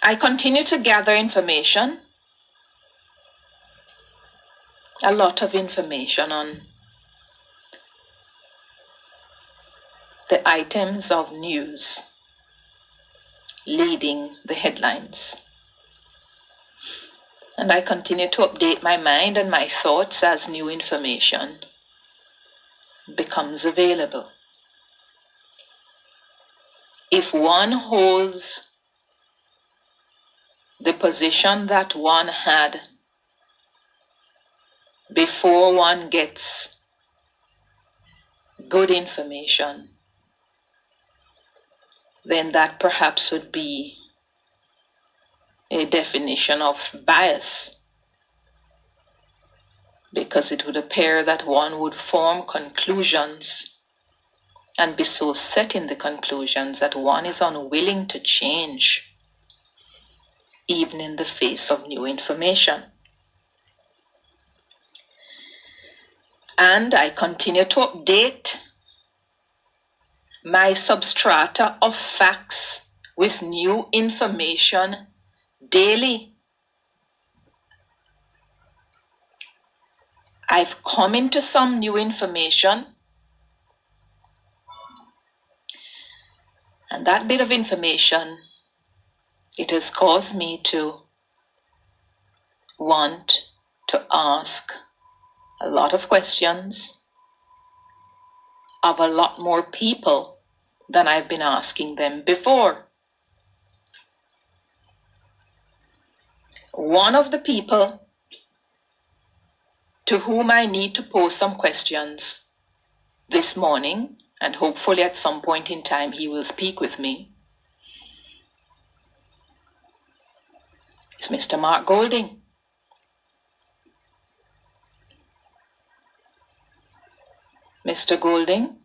I continue to gather information, a lot of information on the items of news leading the headlines. And I continue to update my mind and my thoughts as new information becomes available. If one holds the position that one had before one gets good information, then that perhaps would be a definition of bias, because it would appear that one would form conclusions and be so set in the conclusions that one is unwilling to change, even in the face of new information. And I continue to update my substrata of facts with new information daily. I've come into some new information, and that bit of information, it has caused me to want to ask a lot of questions of a lot more people than I've been asking them before. One of the people to whom I need to pose some questions this morning, and hopefully at some point in time he will speak with me, is Mr. Mark Golding. Mr. Golding,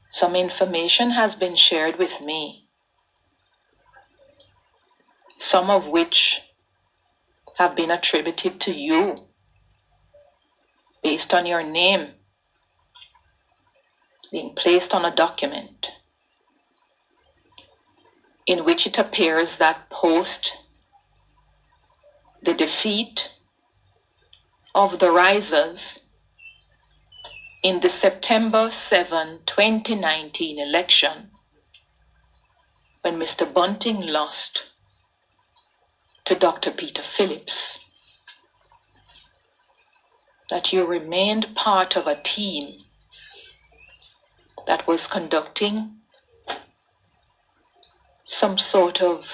some information has been shared with me, some of which have been attributed to you based on your name being placed on a document in which it appears that post the defeat of the risers in the September 7, 2019 election, when Mr. Bunting lost to Dr. Peter Phillips, that you remained part of a team that was conducting some sort of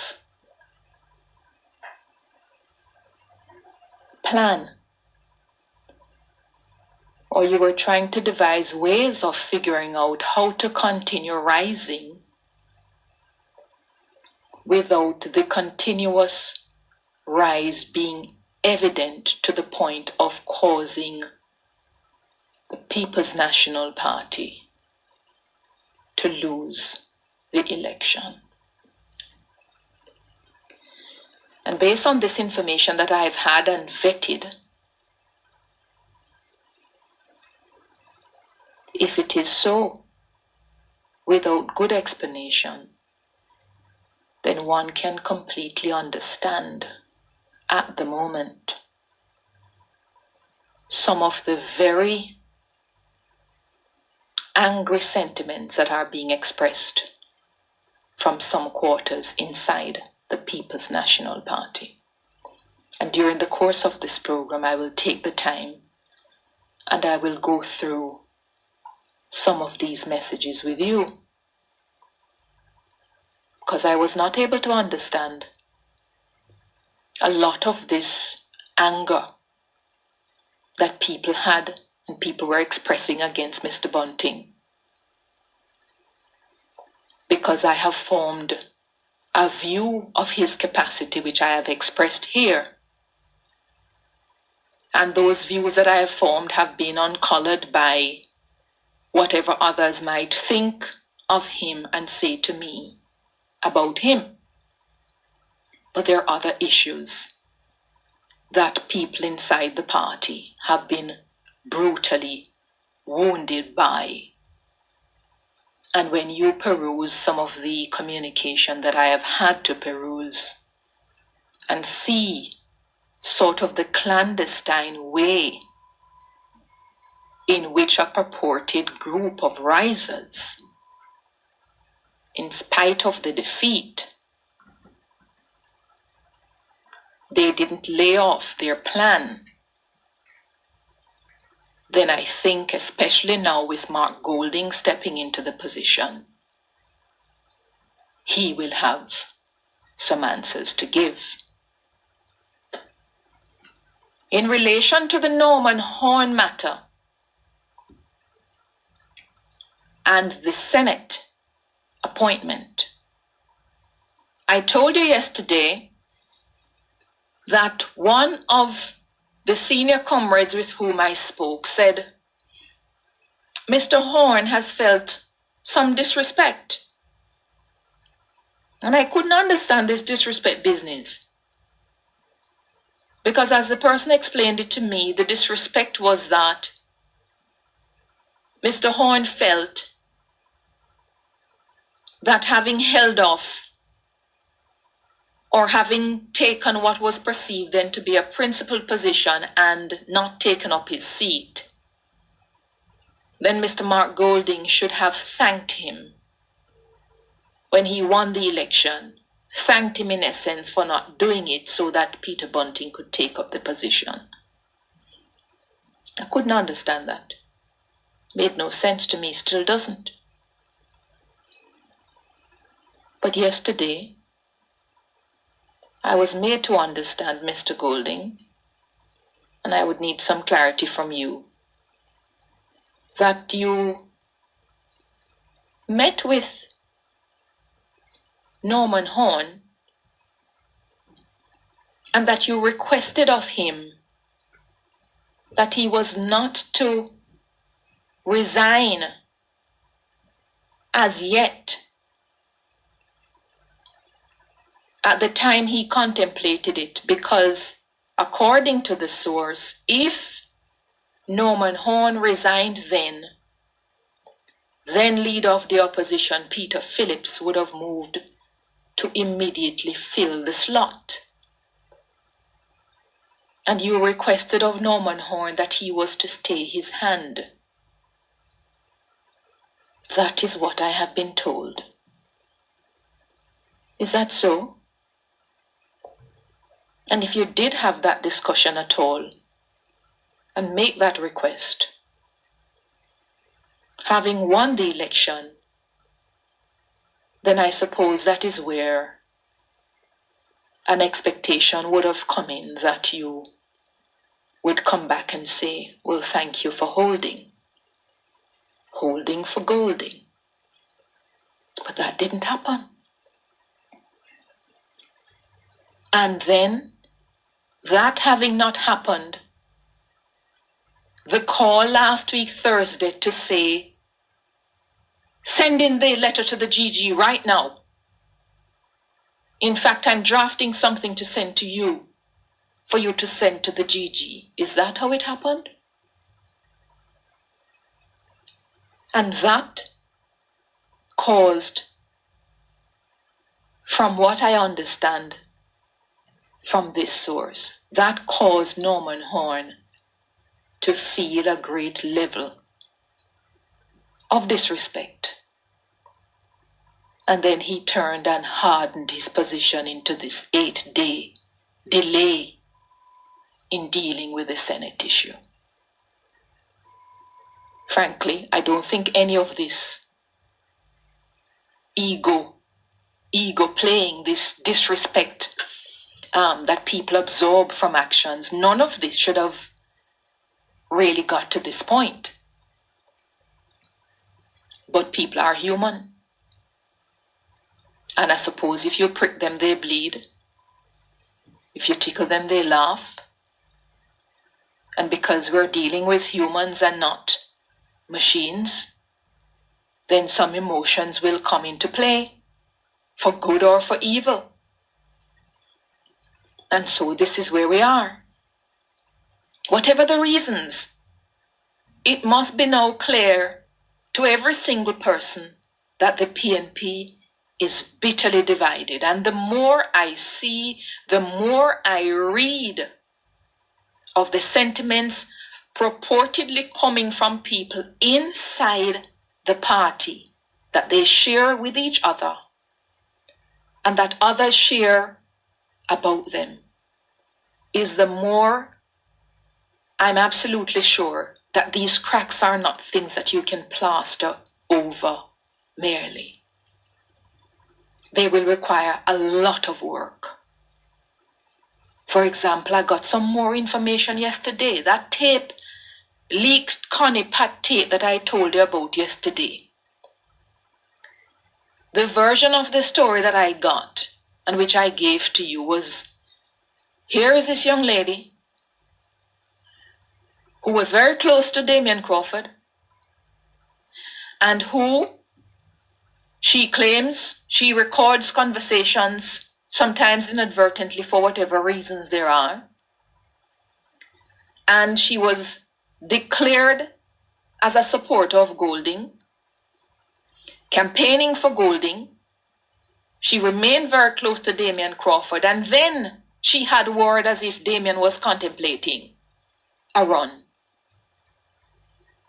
plan, or you were trying to devise ways of figuring out how to continue rising without the continuous rise being evident to the point of causing the People's National Party to lose the election. And based on this information that I've had and vetted, if it is so, without good explanation, then one can completely understand at the moment some of the very angry sentiments that are being expressed from some quarters inside the People's National Party. And during the course of this program, I will take the time and I will go through some of these messages with you, because I was not able to understand a lot of this anger that people had and people were expressing against Mr. Bunting, because I have formed a view of his capacity which I have expressed here, and those views that I have formed have been uncolored by whatever others might think of him and say to me about him. But there are other issues that people inside the party have been brutally wounded by And when you peruse some of the communication that I have had to peruse and see sort of the clandestine way in which a purported group of risers, in spite of the defeat, they didn't lay off their plan, then I think, especially now with Mark Golding stepping into the position, he will have some answers to give. In relation to the Norman Horne matter and the Senate appointment, I told you yesterday that one of the senior comrades with whom I spoke said, Mr. Horne has felt some disrespect. And I couldn't understand this disrespect business. Because as the person explained it to me, the disrespect was that Mr. Horne felt that having held off or having taken what was perceived then to be a principal position and not taken up his seat, then Mr. Mark Golding should have thanked him when he won the election, thanked him in essence for not doing it so that Peter Bunting could take up the position. I couldn't understand that. Made no sense to me, still doesn't. But yesterday, I was made to understand, Mr. Golding, and I would need some clarity from you, that you met with Norman Horne and that you requested of him that he was not to resign as yet at the time he contemplated it, because according to the source, if Norman Horne resigned then leader of the opposition, Peter Phillips, would have moved to immediately fill the slot. And you requested of Norman Horne that he was to stay his hand. That is what I have been told. Is that so? And if you did have that discussion at all and make that request, having won the election, then I suppose that is where an expectation would have come in that you would come back and say, well, thank you for holding for Golding. But that didn't happen. And then, that having not happened, the call last week Thursday to say, send in the letter to the GG right now. In fact, I'm drafting something to send to you for you to send to the GG. Is that how it happened? And that caused, from what I understand from this source, that caused Norman Horne to feel a great level of disrespect. And then he turned and hardened his position into this 8-day delay in dealing with the Senate issue. Frankly, I don't think any of this ego playing, this disrespect that people absorb from actions, none of this should have really got to this point. But people are human. And I suppose if you prick them, they bleed. If you tickle them, they laugh. And because we're dealing with humans and not machines, then some emotions will come into play, for good or for evil. And so this is where we are. Whatever the reasons, it must be now clear to every single person that the PNP is bitterly divided. And the more I see, the more I read of the sentiments purportedly coming from people inside the party that they share with each other and that others share about them, is the more I'm absolutely sure that these cracks are not things that you can plaster over merely. They will require a lot of work. For example, I got some more information yesterday. That tape, leaked Connie Pat tape that I told you about yesterday. The version of the story that I got and which I gave to you was, here is this young lady who was very close to Damian Crawford and who she claims she records conversations, sometimes inadvertently for whatever reasons there are. And she was declared as a supporter of Golding, campaigning for Golding. She remained very close to Damian Crawford, and then she had word as if Damian was contemplating a run.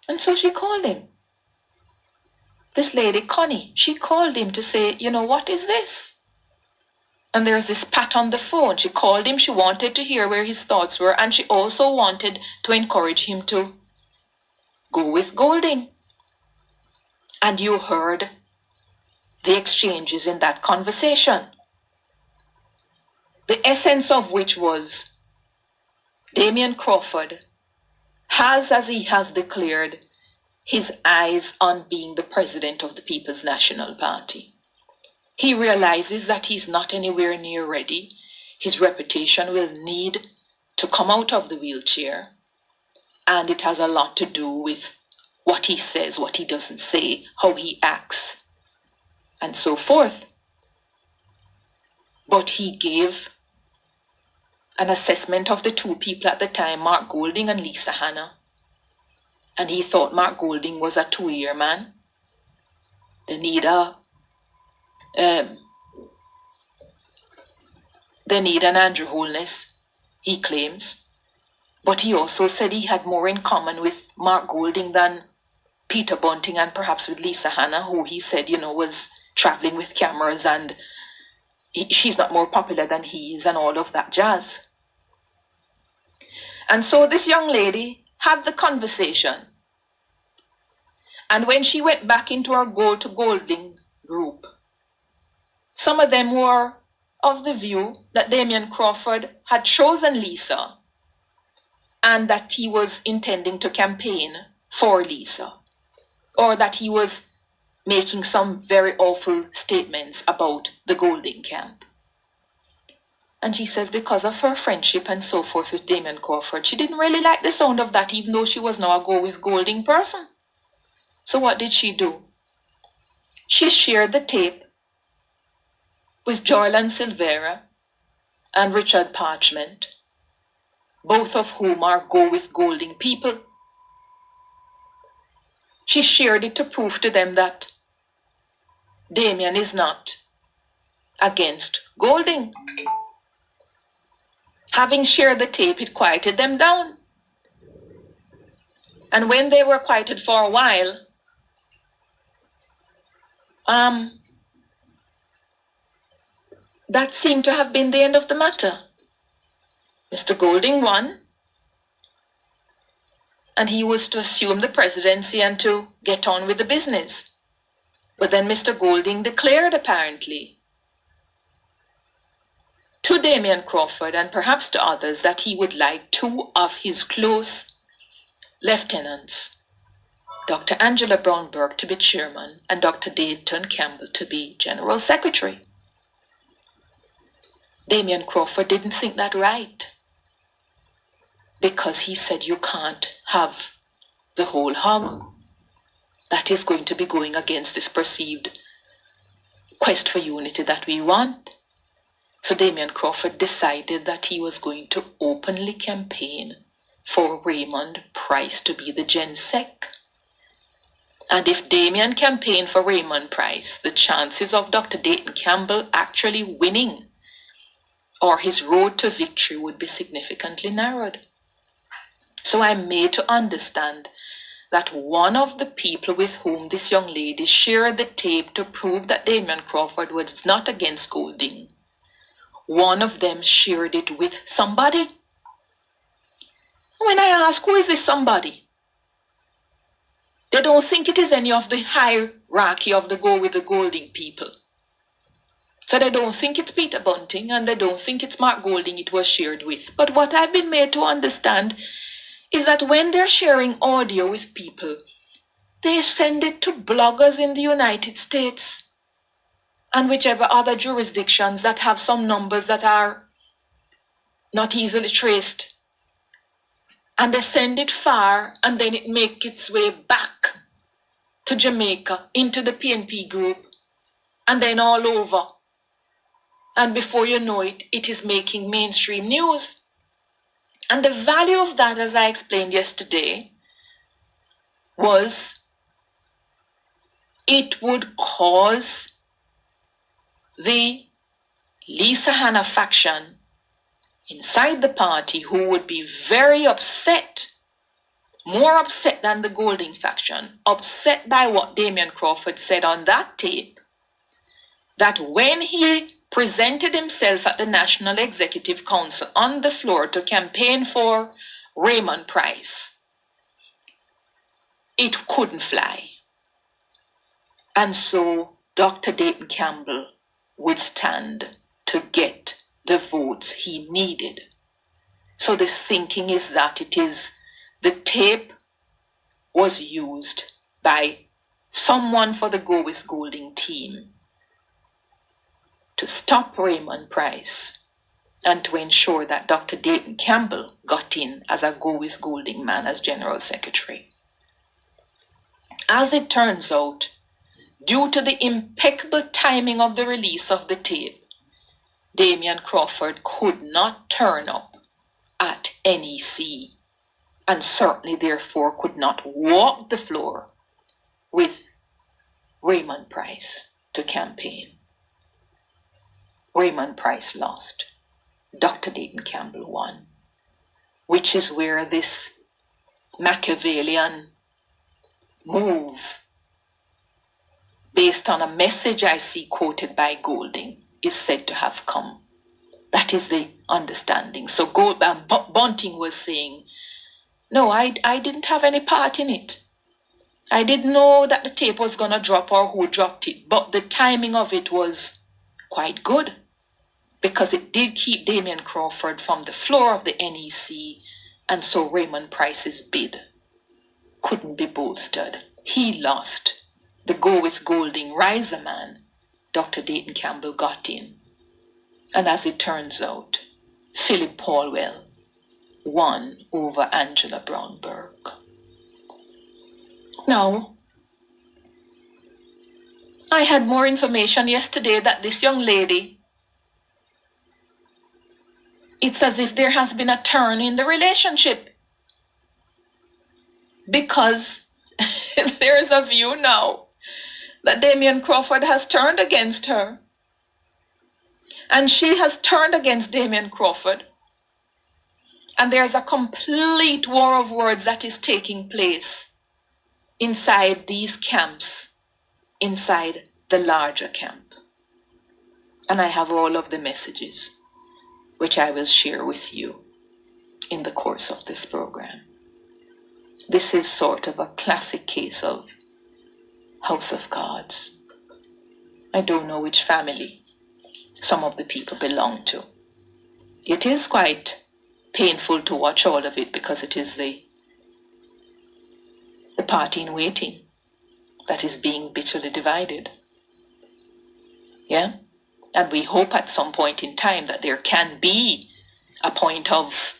And so she called him. This lady, Connie, she called him to say, you know, what is this? And there's this pat on the phone. She called him, she wanted to hear where his thoughts were, and she also wanted to encourage him to go with Golding. And you heard the exchanges in that conversation, the essence of which was Damian Crawford has, as he has declared, his eyes on being the president of the People's National Party. He realizes that he's not anywhere near ready. His reputation will need to come out of the wheelchair, and it has a lot to do with what he says, what he doesn't say, how he acts, and so forth. But he gave an assessment of the two people at the time, Mark Golding and Lisa Hanna. And he thought Mark Golding was a 2-year man. They need an Andrew Holness, he claims. But he also said he had more in common with Mark Golding than Peter Bunting and perhaps with Lisa Hanna, who he said, you know, was traveling with cameras and she's not more popular than he is and all of that jazz. And so this young lady had the conversation. And when she went back into her Gold to Golding group, some of them were of the view that Damian Crawford had chosen Lisa and that he was intending to campaign for Lisa, or that he was making some very awful statements about the Golding camp. And she says because of her friendship and so forth with Damian Crawford, she didn't really like the sound of that, even though she was now a go with Golding person. So what did she do? She shared the tape with Joylan Silvera and Richard Parchment, both of whom are go with Golding people. She shared it to prove to them that Damian is not against Golding. Having shared the tape, it quieted them down. And when they were quieted for a while, that seemed to have been the end of the matter. Mr. Golding won, and he was to assume the presidency and to get on with the business. But then Mr. Golding declared apparently to Damian Crawford and perhaps to others that he would like 2 of his close lieutenants, Dr. Angela Brown-Burke to be chairman and Dr. Dayton Campbell to be general secretary. Damian Crawford didn't think that right, because he said you can't have the whole hog. That is going to be going against this perceived quest for unity that we want. So Damian Crawford decided that he was going to openly campaign for Raymond Price to be the Gen Sec. And if Damien campaigned for Raymond Price, the chances of Dr. Dayton Campbell actually winning or his road to victory would be significantly narrowed. So I'm made to understand that one of the people with whom this young lady shared the tape to prove that Damien Crawford was not against Golding, one of them shared it with somebody. When I ask, who is this somebody? They don't think it is any of the hierarchy of the Go with the Golding people. So they don't think it's Peter Bunting and they don't think it's Mark Golding it was shared with. But what I've been made to understand is that when they're sharing audio with people, they send it to bloggers in the United States and whichever other jurisdictions that have some numbers that are not easily traced. And they send it far and then it makes its way back to Jamaica, into the PNP group, and then all over. And before you know it, it is making mainstream news. And the value of that, as I explained yesterday, was it would cause the Lisa Hanna faction inside the party, who would be very upset, more upset than the Golding faction, upset by what Damien Crawford said on that tape, that when he presented himself at the National Executive Council on the floor to campaign for Raymond Price, it couldn't fly. And so Dr. Dayton Campbell would stand to get the votes he needed. So the thinking is that the tape was used by someone for the Go with Golding team to stop Raymond Price and to ensure that Dr. Dayton Campbell got in as a Go with Golding man as General Secretary. As it turns out, due to the impeccable timing of the release of the tape, Damien Crawford could not turn up at NEC and certainly therefore could not walk the floor with Raymond Price to campaign. Raymond Price lost. Dr. Dayton Campbell won, which is where this Machiavellian move based on a message I see quoted by Golding is said to have come. That is the understanding. So Bunting was saying, no, I didn't have any part in it. I didn't know that the tape was going to drop or who dropped it, but the timing of it was quite good because it did keep Damien Crawford from the floor of the NEC, and so Raymond Price's bid couldn't be bolstered. He lost. The Go with Golding riser man, Dr. Dayton Campbell, got in. And as it turns out, Philip Paulwell won over Angela Brown Burke. Now, I had more information yesterday that this young lady, it's as if there has been a turn in the relationship. Because there is a view now that Damien Crawford has turned against her. And she has turned against Damien Crawford. And there's a complete war of words that is taking place inside these camps, inside the larger camp. And I have all of the messages, which I will share with you in the course of this program. This is sort of a classic case of House of Cards. I don't know which family some of the people belong to. It is quite painful to watch all of it because it is the party in waiting that is being bitterly divided. Yeah? And we hope at some point in time that there can be a point of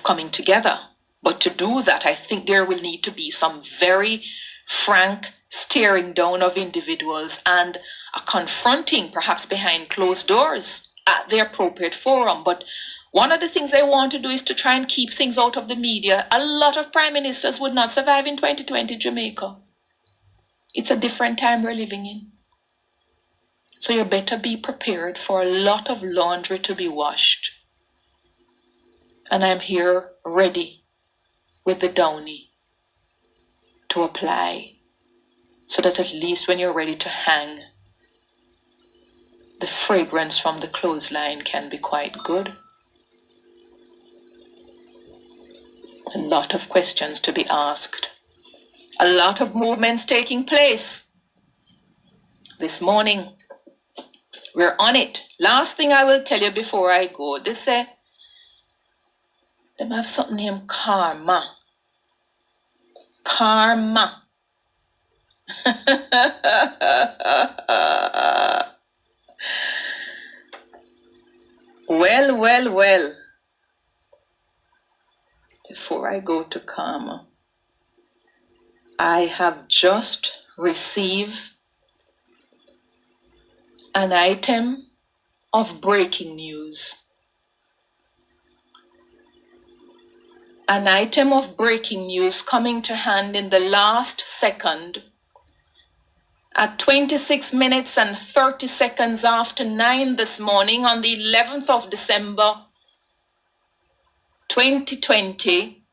coming together. But to do that, I think there will need to be some very frank staring down of individuals and a confronting, perhaps behind closed doors, at the appropriate forum. But one of the things they want to do is to try and keep things out of the media. A lot of prime ministers would not survive in 2020 Jamaica. It's a different time we're living in. So you better be prepared for a lot of laundry to be washed. And I'm here ready with the downy to apply, so that at least when you're ready to hang, the fragrance from the clothesline can be quite good. A lot of questions to be asked. A lot of movements taking place. This morning, we're on it. Last thing I will tell you before I go, they say, them have something named karma. Karma. Well. Before I go to karma, I have just received an item of breaking news. An item of breaking news coming to hand in the last second at 26 minutes and 30 seconds after 9 this morning on the 11th of December 2020,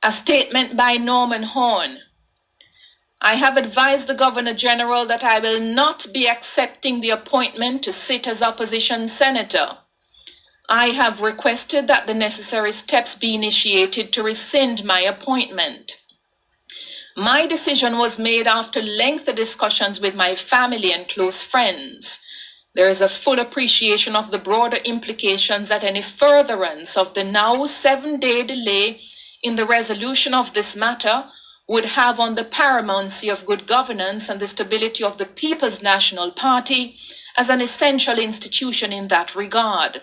a statement by Norman Horne. I have advised the Governor General that I will not be accepting the appointment to sit as opposition senator. I have requested that the necessary steps be initiated to rescind my appointment. My decision was made after lengthy discussions with my family and close friends. There is a full appreciation of the broader implications that any furtherance of the now 7-day delay in the resolution of this matter would have on the paramountcy of good governance and the stability of the People's National Party as an essential institution in that regard.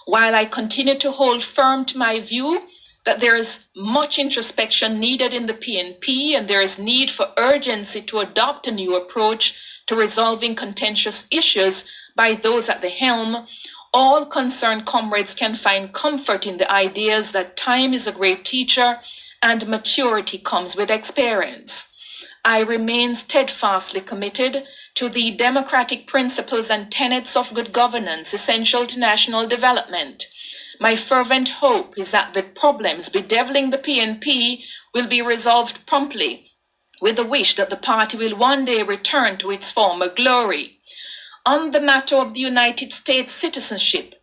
While I continue to hold firm to my view that there is much introspection needed in the PNP and there is need for urgency to adopt a new approach to resolving contentious issues by those at the helm, all concerned comrades can find comfort in the ideas that time is a great teacher and maturity comes with experience. I remain steadfastly committed to the democratic principles and tenets of good governance essential to national development. My fervent hope is that the problems bedeviling the PNP will be resolved promptly, with the wish that the party will one day return to its former glory. On the matter of the United States citizenship,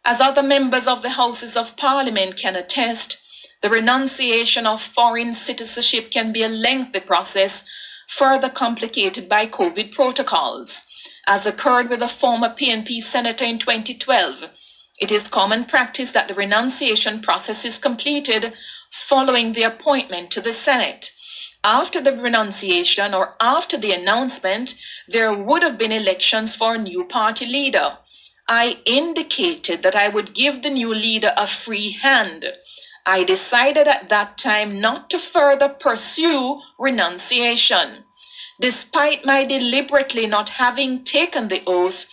as other members of the Houses of Parliament can attest, the renunciation of foreign citizenship can be a lengthy process, further complicated by COVID protocols. As occurred with a former PNP senator in 2012, it is common practice that the renunciation process is completed following the appointment to the Senate. After the renunciation or after the announcement, there would have been elections for a new party leader. I indicated that I would give the new leader a free hand. I decided at that time not to further pursue renunciation. Despite my deliberately not having taken the oath,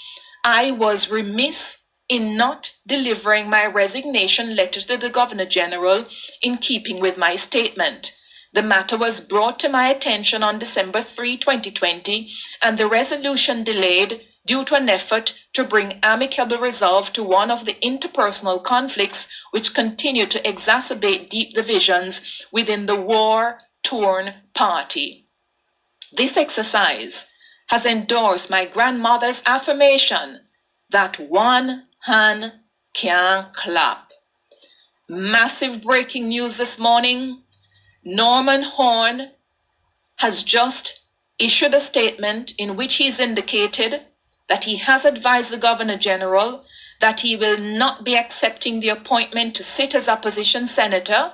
I was remiss in not delivering my resignation letter to the Governor General in keeping with my statement. The matter was brought to my attention on December 3, 2020, and the resolution delayed due to an effort to bring amicable resolve to one of the interpersonal conflicts which continue to exacerbate deep divisions within the war-torn party. This exercise has endorsed my grandmother's affirmation that one hand can clap. Massive breaking news this morning. Norman Horne has just issued a statement in which he's indicated that he has advised the Governor General that he will not be accepting the appointment to sit as opposition senator,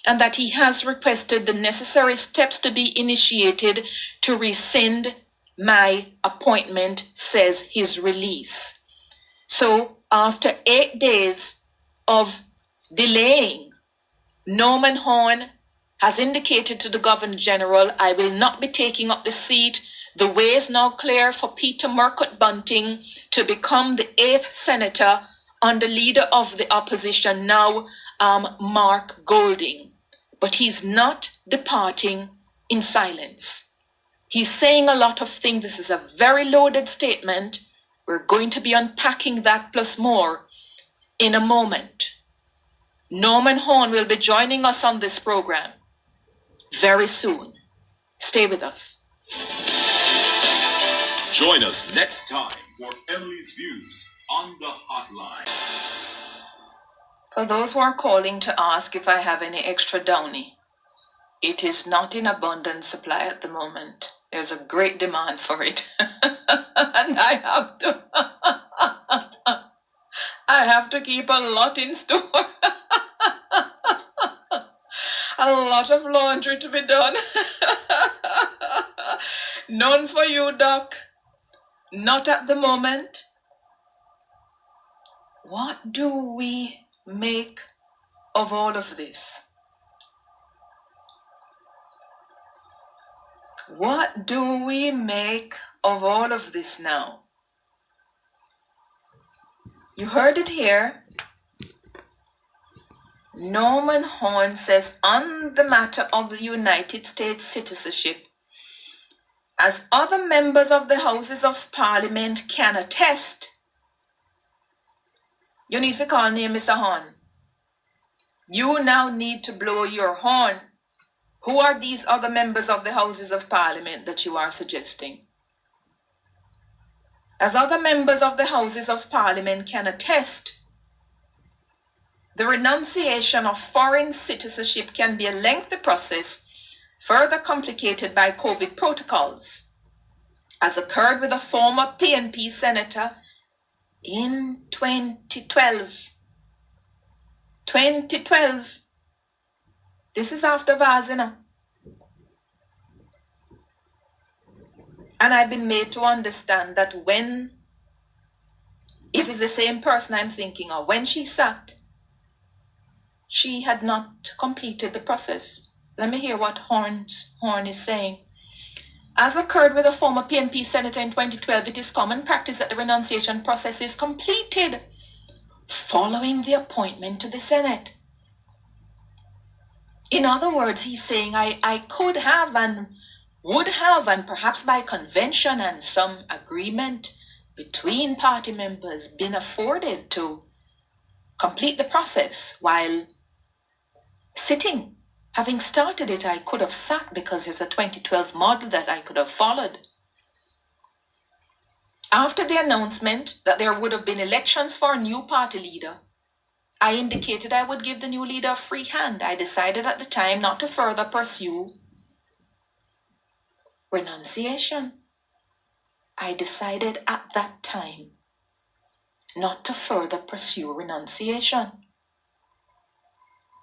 and that he has requested the necessary steps to be initiated to rescind my appointment, says his release. So after 8 days of delaying, Norman Horne has indicated to the Governor General, I will not be taking up the seat. The way is now clear for Peter Murcutt Bunting to become the 8th senator on the leader of the opposition, now Mark Golding, but he's not departing in silence. He's saying a lot of things. This is a very loaded statement. We're going to be unpacking that plus more in a moment. Norman Horne will be joining us on this program very soon. Stay with us. Join us next time for Emily's Views on the Hotline. For those who are calling to ask if I have any extra downy, it is not in abundant supply at the moment. There's a great demand for it. And I have to keep a lot in store. A lot of laundry to be done. None for you, Doc. Not at the moment. What do we make of all of this? What do we make of all of this now? You heard it here. Norman Horne says, on the matter of the United States citizenship, as other members of the Houses of Parliament can attest. You need to call name, Mr. Horne. You now need to blow your horn. Who are these other members of the Houses of Parliament that you are suggesting? As other members of the Houses of Parliament can attest, the renunciation of foreign citizenship can be a lengthy process, further complicated by COVID protocols, as occurred with a former PNP senator in 2012. 2012. This is after Vazina. And I've been made to understand that if it's the same person I'm thinking of, when she sat, she had not completed the process. Let me hear what Horne is saying. As occurred with a former PNP senator in 2012, it is common practice that the renunciation process is completed following the appointment to the Senate. In other words, he's saying I could have and would have, and perhaps by convention and some agreement between party members, been afforded to complete the process while sitting. Having started it, I could have sat because there's a 2012 model that I could have followed. After the announcement that there would have been elections for a new party leader, I indicated I would give the new leader a free hand. I decided at the time not to further pursue renunciation. I decided at that time not to further pursue renunciation.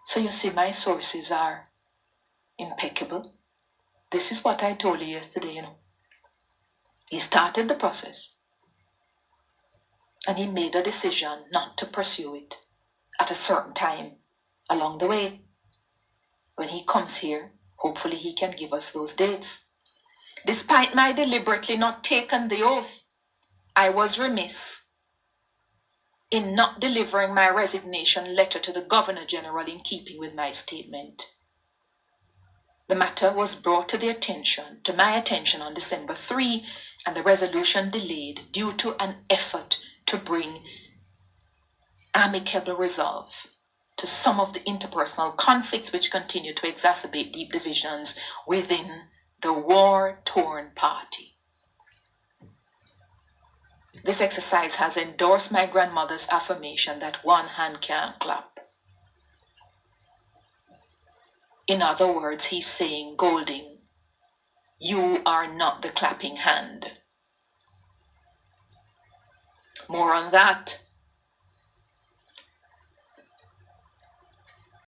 So you see, my sources are impeccable. This is what I told you yesterday, He started the process and he made a decision not to pursue it at a certain time along the way. When he comes here, hopefully he can give us those dates. Despite my deliberately not taking the oath, I was remiss in not delivering my resignation letter to the Governor General in keeping with my statement. The matter was brought to my attention on December 3, and the resolution delayed due to an effort to bring amicable resolve to some of the interpersonal conflicts which continue to exacerbate deep divisions within the war-torn party. This exercise has endorsed my grandmother's affirmation that one hand can't clap. In other words, he's saying, Golding, you are not the clapping hand. More on that